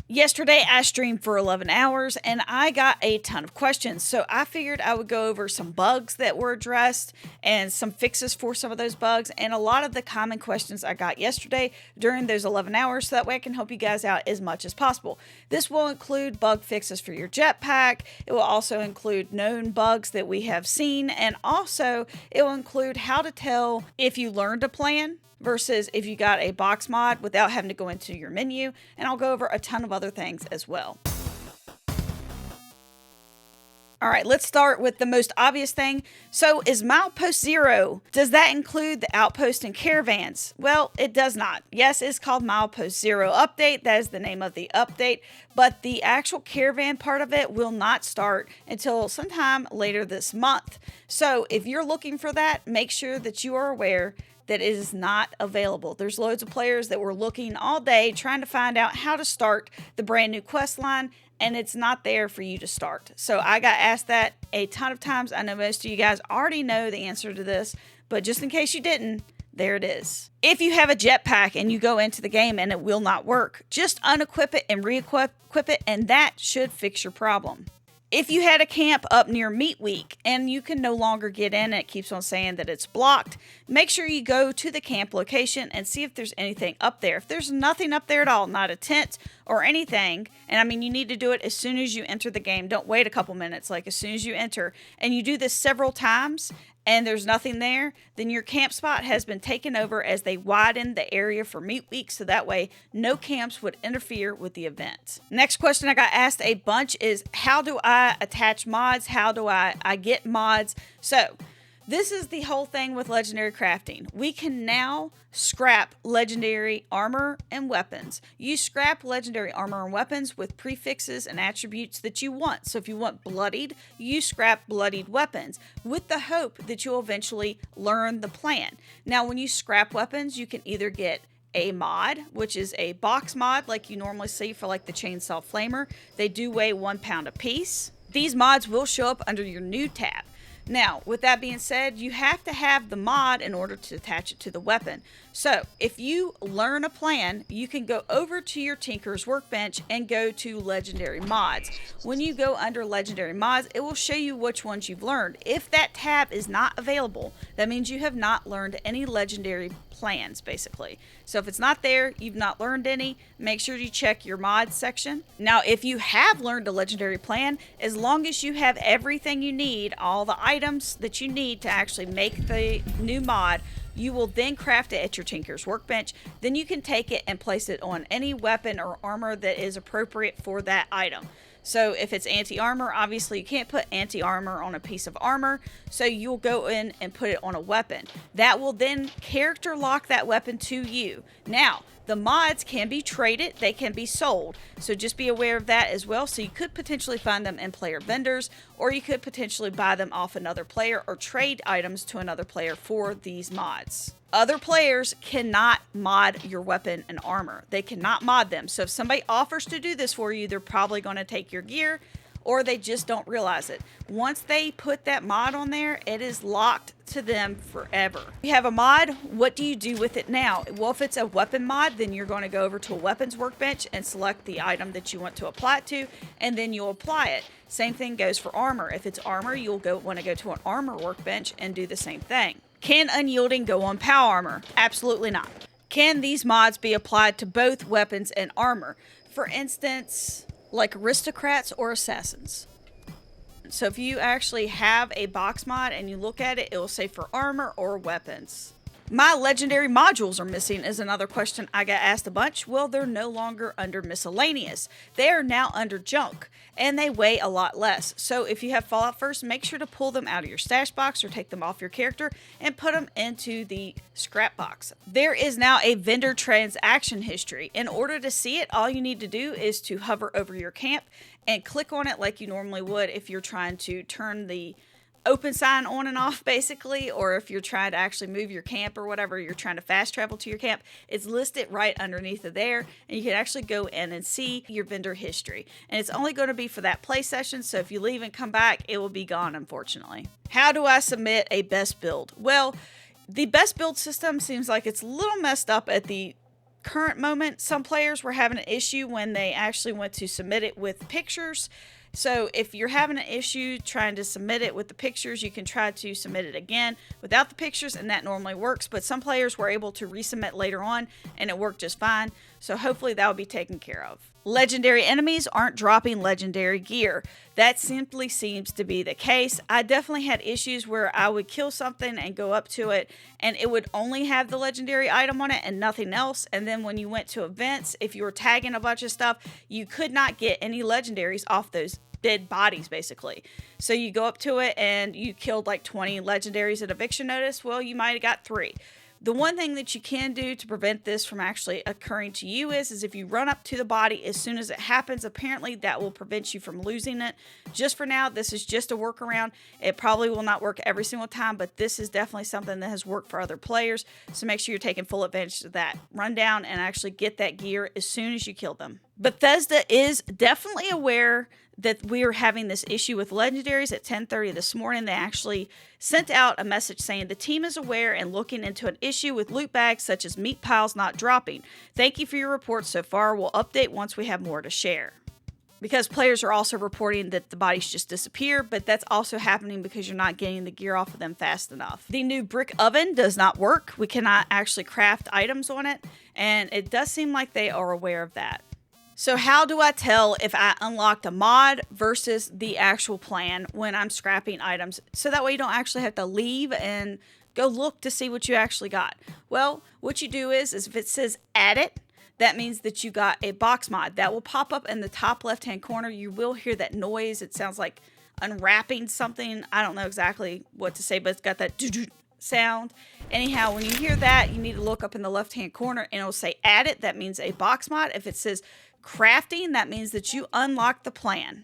Yesterday, I streamed for 11 hours and I got a ton of questions. So I figured I would go over some bugs that were addressed and some fixes for some of those bugs and a lot of the common questions I got yesterday during those 11 hours. So that way I can help you guys out as much as possible. This will include bug fixes for your jetpack. It will also include known bugs that we have seen. And also it will include how to tell if you learned a plan versus if you got a box mod without having to go into your menu, and I'll go over a ton of other things as well. All right, let's start with the most obvious thing. So is Milepost Zero, does that include the outpost and caravans? Well, it does not. Yes, it's called Milepost Zero Update. That is the name of the update, but the actual caravan part of it will not start until sometime later this month. So if you're looking for that, make sure that you are aware that it is not available. There's loads of players that were looking all day trying to find out how to start the brand new quest line, and it's not there for you to start. So I got asked that a ton of times. I know most of you guys already know the answer to this, but just in case you didn't, there it is. If you have a jetpack and you go into the game and it will not work, just unequip it and re-equip it, and that should fix your problem. If you had a camp up near Meat Week and you can no longer get in and it keeps on saying that it's blocked, make sure you go to the camp location and see if there's anything up there. If there's nothing up there at all, not a tent or anything, and I mean you need to do it as soon as you enter the game. Don't wait a couple minutes, like as soon as you enter. And you do this several times and there's nothing there, then your camp spot has been taken over as they widen the area for Meat Week, so that way no camps would interfere with the event. Next question I got asked a bunch is, how do I attach mods? How do I get mods? So this is the whole thing with legendary crafting. We can now scrap legendary armor and weapons. You scrap legendary armor and weapons with prefixes and attributes that you want. So if you want bloodied, you scrap bloodied weapons with the hope that you'll eventually learn the plan. Now, when you scrap weapons, you can either get a mod, which is a box mod like you normally see for like the chainsaw flamer. They do weigh 1 pound a piece. These mods will show up under your new tab. Now, with that being said, you have to have the mod in order to attach it to the weapon. So, if you learn a plan, you can go over to your Tinker's Workbench and go to Legendary Mods. When you go under Legendary Mods, it will show you which ones you've learned. If that tab is not available, that means you have not learned any legendary plans, basically. So if it's not there, you've not learned any, make sure you check your mods section. Now, if you have learned a legendary plan, as long as you have everything you need, all the items that you need to actually make the new mod, you will then craft it at your Tinker's Workbench. Then you can take it and place it on any weapon or armor that is appropriate for that item. So if it's anti-armor, obviously you can't put anti-armor on a piece of armor, so you'll go in and put it on a weapon. That will then character lock that weapon to you. Now, the mods can be traded, they can be sold, so just be aware of that as well. So you could potentially find them in player vendors, or you could potentially buy them off another player or trade items to another player for these mods. Other players cannot mod your weapon and armor. They cannot mod them. So if somebody offers to do this for you, they're probably going to take your gear, or they just don't realize it. Once they put that mod on there, it is locked to them forever. You have a mod, what do you do with it now? Well, if it's a weapon mod, then you're going to go over to a weapons workbench and select the item that you want to apply it to, and then you'll apply it. Same thing goes for armor. If it's armor, you'll want to go to an armor workbench and do the same thing. Can Unyielding go on POW armor? Absolutely not. Can these mods be applied to both weapons and armor? For instance, like aristocrats or assassins. So if you actually have a box mod and you look at it, it will say for armor or weapons. My legendary modules are missing is another question I got asked a bunch. Well, they're no longer under miscellaneous. They are now under junk, and they weigh a lot less. So if you have Fallout First, make sure to pull them out of your stash box or take them off your character and put them into the scrap box. There is now a vendor transaction history. In order to see it, all you need to do is to hover over your camp and click on it like you normally would if you're trying to turn the open sign on and off, basically, or if you're trying to actually move your camp or whatever, you're trying to fast travel to your camp, it's listed right underneath of there, and you can actually go in and see your vendor history. And it's only going to be for that play session, so if you leave and come back, it will be gone, unfortunately. How do I submit a best build? Well, the best build system seems like it's a little messed up at the current moment, some players were having an issue when they actually went to submit it with pictures. So if you're having an issue trying to submit it with the pictures, you can try to submit it again without the pictures, and that normally works. But some players were able to resubmit later on, and it worked just fine. So hopefully that will be taken care of. Legendary enemies aren't dropping legendary gear. That simply seems to be the case. I definitely had issues where I would kill something and go up to it, and it would only have the legendary item on it and nothing else. And then when you went to events, if you were tagging a bunch of stuff, you could not get any legendaries off those dead bodies, basically. So you go up to it and you killed like 20 legendaries at eviction notice. Well, you might have got 3. The one thing that you can do to prevent this from actually occurring to you is if you run up to the body as soon as it happens. Apparently that will prevent you from losing it. Just for now, this is just a workaround. It probably will not work every single time, but this is definitely something that has worked for other players. So make sure you're taking full advantage of that. Run down and actually get that gear as soon as you kill them. Bethesda is definitely aware that we are having this issue with legendaries. At 10:30 this morning, they actually sent out a message saying the team is aware and looking into an issue with loot bags such as meat piles not dropping. Thank you for your report so far. We'll update once we have more to share. Because players are also reporting that the bodies just disappear, but that's also happening because you're not getting the gear off of them fast enough. The new brick oven does not work. We cannot actually craft items on it, and it does seem like they are aware of that. So how do I tell if I unlocked a mod versus the actual plan when I'm scrapping items? So that way you don't actually have to leave and go look to see what you actually got. Well, what you do is if it says add it, that means that you got a box mod. That will pop up in the top left-hand corner. You will hear that noise. It sounds like unwrapping something. I don't know exactly what to say, but it's got that doo-doo sound. Anyhow, when you hear that, you need to look up in the left-hand corner and it'll say add it. That means a box mod. If it says crafting, that means that you unlock the plan.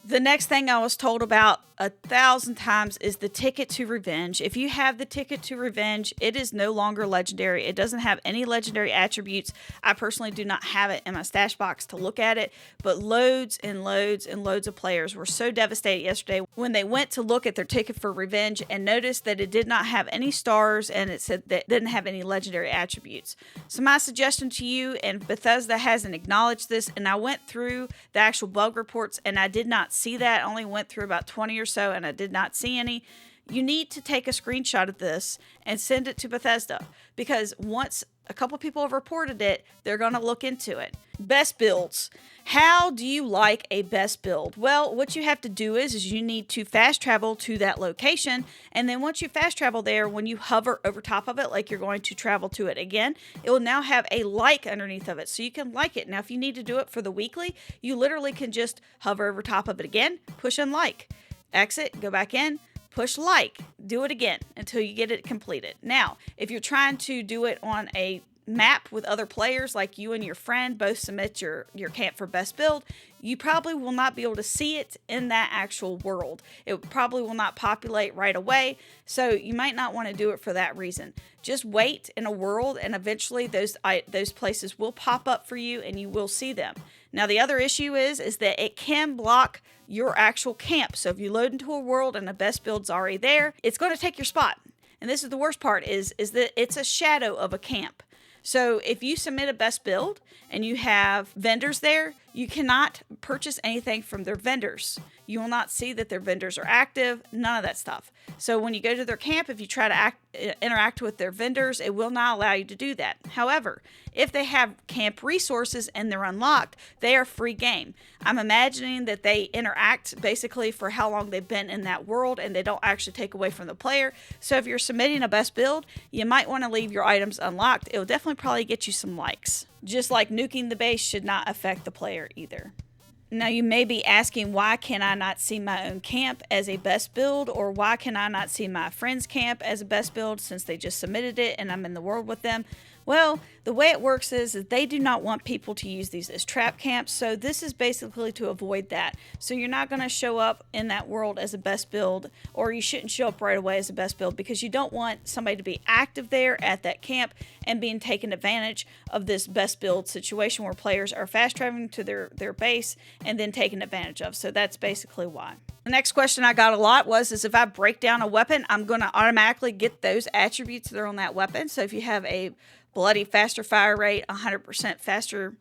The next thing I was told about 1,000 times is the ticket to revenge. If you have the ticket to revenge, it is no longer legendary. It doesn't have any legendary attributes. I personally do not have it in my stash box to look at it, but loads and loads and loads of players were so devastated yesterday when they went to look at their ticket for revenge and noticed that it did not have any stars and it said that it didn't have any legendary attributes. So my suggestion to you, and Bethesda hasn't acknowledged this, and I went through the actual bug reports and I did not see that. I only went through about 20 or so and I did not see any. You need to take a screenshot of this and send it to Bethesda, because once a couple people have reported it, they're going to look into it. Best builds. How do you like a best build? Well, what you have to do is you need to fast travel to that location, and then once you fast travel there, when you hover over top of it like you're going to travel to it again, it will now have a like underneath of it, so you can like it. Now if you need to do it for the weekly, you literally can just hover over top of it again, push and like, exit, go back in, push like, do it again until you get it completed. Now, if you're trying to do it on a map with other players, like you and your friend both submit your camp for best build, you probably will not be able to see it in that actual world. It probably will not populate right away, so you might not want to do it for that reason. Just wait in a world and eventually those places will pop up for you and you will see them. Now the other issue is that it can block your actual camp. So if you load into a world and the best build's already there, it's going to take your spot. And this is the worst part is that it's a shadow of a camp. So if you submit a best build and you have vendors there, you cannot purchase anything from their vendors. You will not see that their vendors are active, none of that stuff. So when you go to their camp, if you try to interact with their vendors, it will not allow you to do that. However, if they have camp resources and they're unlocked, they are free game. I'm imagining that they interact basically for how long they've been in that world and they don't actually take away from the player. So if you're submitting a best build, you might want to leave your items unlocked. It will definitely probably get you some likes. Just like nuking the base should not affect the player either. Now you may be asking, why can I not see my own camp as a best build, or why can I not see my friend's camp as a best build since they just submitted it and I'm in the world with them? Well, the way it works is that they do not want people to use these as trap camps, so this is basically to avoid that. So you're not going to show up in that world as a best build, or you shouldn't show up right away as a best build, because you don't want somebody to be active there at that camp and being taken advantage of this best build situation where players are fast traveling to their base and then taken advantage of. So that's basically why. The next question I got a lot was if I break down a weapon, I'm going to automatically get those attributes that are on that weapon. So if you have a bloody faster fire rate, 100% faster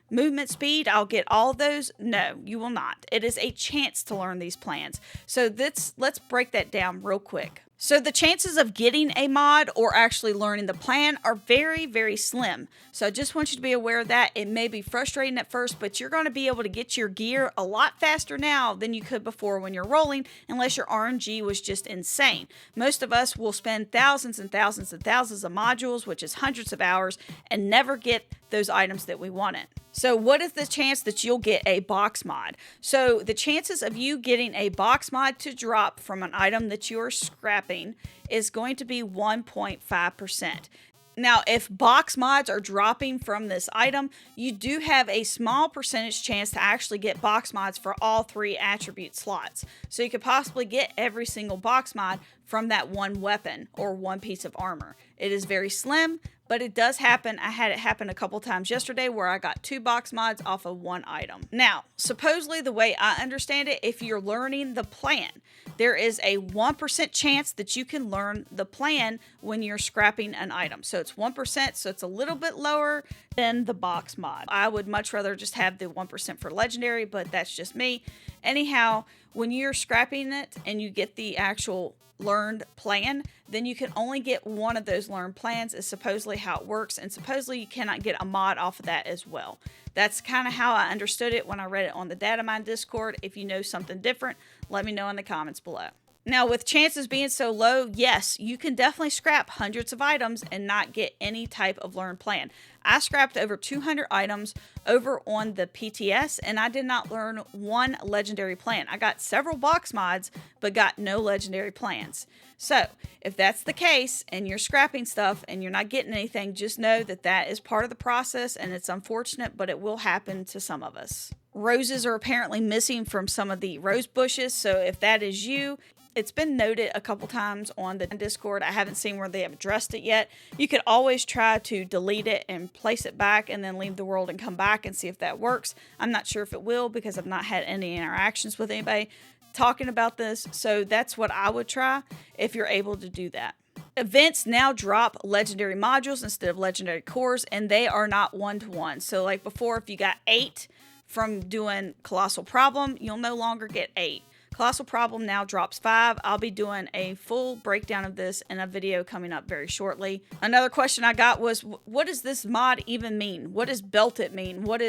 movement speed, I'll get all of those. No, you will not. It is a chance to learn these plans. So let's break that down real quick. So the chances of getting a mod or actually learning the plan are very, very slim. So I just want you to be aware of that. It may be frustrating at first, but you're going to be able to get your gear a lot faster now than you could before when you're rolling, unless your RNG was just insane. Most of us will spend thousands and thousands and thousands of modules, which is hundreds of hours, and never get those items that we wanted. So what is the chance that you'll get a box mod? So the chances of you getting a box mod to drop from an item that you're scrapping is going to be 1.5%. Now, if box mods are dropping from this item, you do have a small percentage chance to actually get box mods for all 3 attribute slots. So you could possibly get every single box mod from that one weapon or one piece of armor. It is very slim, but it does happen. I had it happen a couple times yesterday where I got 2 box mods off of 1 item. Now, supposedly the way I understand it, if you're learning the plan, there is a 1% chance that you can learn the plan when you're scrapping an item. So it's 1%, so it's a little bit lower than the box mod. I would much rather just have the 1% for legendary, but that's just me. Anyhow, when you're scrapping it and you get the actual learned plan, then you can only get one of those learned plans is supposedly how it works, and supposedly you cannot get a mod off of that as well. That's kind of how I understood it when I read it on the Datamine Discord. If you know something different, let me know in the comments below. Now, with chances being so low, yes, you can definitely scrap hundreds of items and not get any type of learned plan. I scrapped over 200 items over on the PTS, and I did not learn one legendary plan. I got several box mods, but got no legendary plans. So, if that's the case, and you're scrapping stuff and you're not getting anything, just know that that is part of the process, and it's unfortunate, but it will happen to some of us. Roses are apparently missing from some of the rose bushes, so if that is you, it's been noted a couple times on the Discord. I haven't seen where they have addressed it yet. You could always try to delete it and place it back and then leave the world and come back and see if that works. I'm not sure if it will because I've not had any interactions with anybody talking about this. So that's what I would try if you're able to do that. Events now drop legendary modules instead of legendary cores, and they are not 1-to-1. So like before, if you got 8 from doing Colossal Problem, you'll no longer get 8. Colossal Problem now drops 5. I'll be doing a full breakdown of this in a video coming up very shortly. Another question I got was, what does this mod even mean? What does belt it mean? What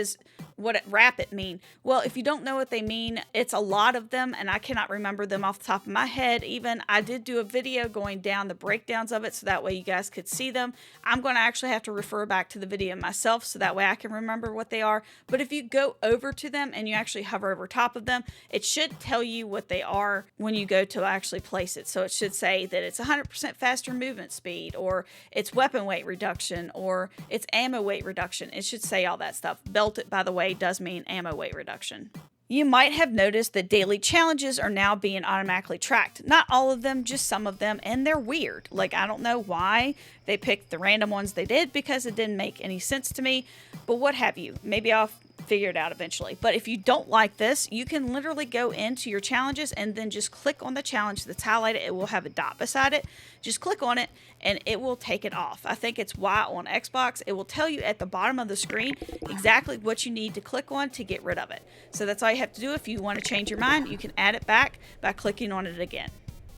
wrap it mean? Well, if you don't know what they mean, it's a lot of them, and I cannot remember them off the top of my head. Even I did do a video going down the breakdowns of it, so that way you guys could see them. I'm going to actually have to refer back to the video myself, so that way I can remember what they are. But if you go over to them and you actually hover over top of them, it should tell you what they are when you go to actually place it. So it should say that it's 100% faster movement speed, or it's weapon weight reduction, or it's ammo weight reduction. It should say all that stuff. Belt it, by the way, does mean ammo weight reduction. You might have noticed that daily challenges are now being automatically tracked. Not all of them, just some of them, and they're weird. Like, I don't know why they picked the random ones they did, because it didn't make any sense to me, but what have you. Maybe I'll figure it out eventually. But if you don't like this, you can literally go into your challenges and then just click on the challenge that's highlighted. It will have a dot beside it. Just click on it and it will take it off. I think it's Y on Xbox. It will tell you at the bottom of the screen exactly what you need to click on to get rid of it. So that's all you have to do. If you want to change your mind, you can add it back by clicking on it again.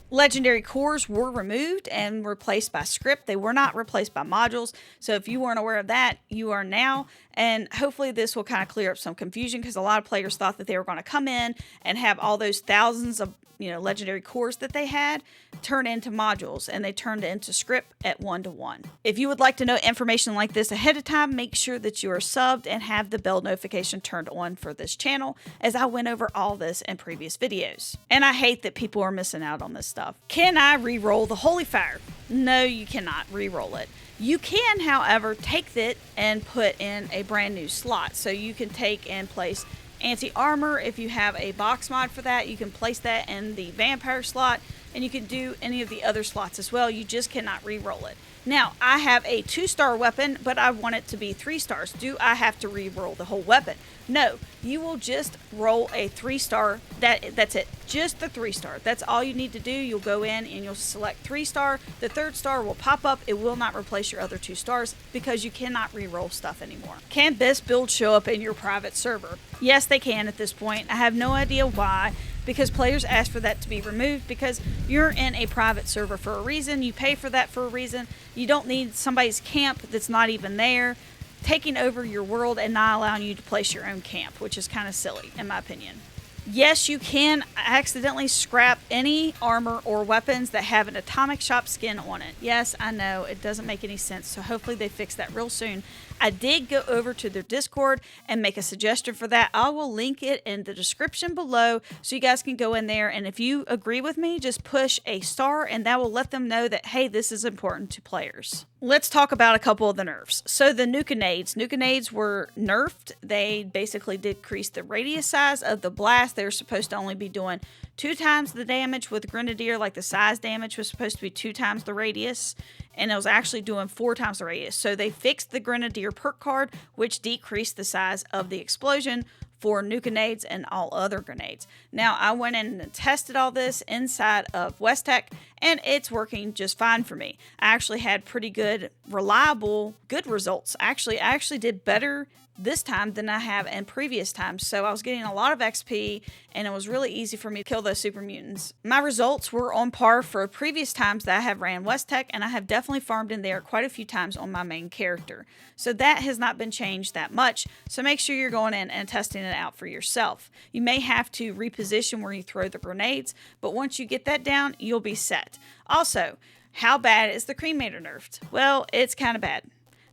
Legendary cores were removed and replaced by script. They were not replaced by modules. So if you weren't aware of that, you are now. And hopefully this will kind of clear up some confusion, because a lot of players thought that they were going to come in and have all those thousands of legendary cores that they had turn into modules, and they turned into script at 1-to-1. If you would like to know information like this ahead of time, make sure that you are subbed and have the bell notification turned on for this channel, as I went over all this in previous videos. And I hate that people are missing out on this stuff. Can I re-roll the Holy Fire? No, you cannot re-roll it. You can, however, take it and put in a brand new slot. So you can take and place anti-armor. If you have a box mod for that, you can place that in the vampire slot. and you can do any of the other slots as well. You just cannot re-roll it. Now, I have a 2-star weapon, but I want it to be 3 stars. Do I have to re-roll the whole weapon? No, you will just roll a 3-star. That's it. Just the 3-star. That's all you need to do. You'll go in and you'll select 3-star. The 3rd star will pop up. It will not replace your other 2 stars because you cannot re-roll stuff anymore. Can this build show up in your private server? Yes, they can at this point. I have no idea why, because players ask for that to be removed because you're in a private server for a reason. You pay for that for a reason. You don't need somebody's camp that's not even there taking over your world and not allowing you to place your own camp, which is kind of silly in my opinion. Yes, you can accidentally scrap any armor or weapons that have an Atomic Shop skin on it. Yes, I know, it doesn't make any sense, so hopefully they fix that real soon. I did go over to their Discord and make a suggestion for that. I will link it in the description below so you guys can go in there, and if you agree with me, just push a star and that will let them know that, hey, this is important to players. Let's talk about a couple of the nerfs. So the Nuka nades were nerfed. They basically decreased the radius size of the blast. They were supposed to only be doing 2 times the damage with Grenadier, like the size damage was supposed to be 2 times the radius, and it was actually doing 4 times the radius. So they fixed the Grenadier perk card, which decreased the size of the explosion for Nuka nades and all other grenades. Now, I went in and tested all this inside of West-Tech, and it's working just fine for me. I actually had pretty good, reliable, good results. I actually did better this time than I have in previous times. So I was getting a lot of XP and it was really easy for me to kill those super mutants. My results were on par for previous times that I have ran West-Tech, and I have definitely farmed in there quite a few times on my main character. So that has not been changed that much. So make sure you're going in and testing it out for yourself. You may have to reposition where you throw the grenades, but once you get that down, you'll be set. Also, how bad is the cremator nerfed? Well, it's kind of bad.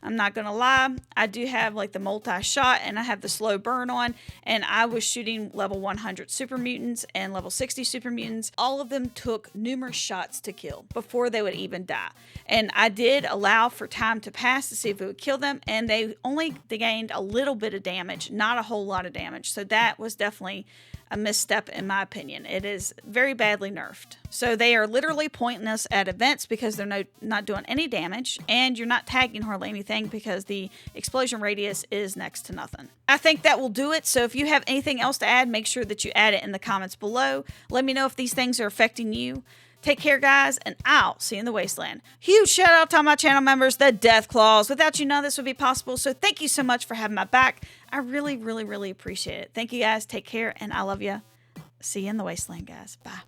I'm not going to lie, I do have like the multi-shot and I have the slow burn on, and I was shooting level 100 super mutants and level 60 super mutants. All of them took numerous shots to kill before they would even die. And I did allow for time to pass to see if it would kill them, and they gained a little bit of damage, not a whole lot of damage. So that was definitely a misstep in my opinion. It is very badly nerfed. So they are literally pointless at events because they're not doing any damage, and you're not tagging hardly anything because the explosion radius is next to nothing. I think that will do it. So if you have anything else to add, make sure that you add it in the comments below. Let me know if these things are affecting you. Take care, guys, and I'll see you in the wasteland. Huge shout out to all my channel members, the Deathclaws. Without you, none of this would be possible. So thank you so much for having my back. I really, really, really appreciate it. Thank you, guys. Take care, and I love you. See you in the wasteland, guys. Bye.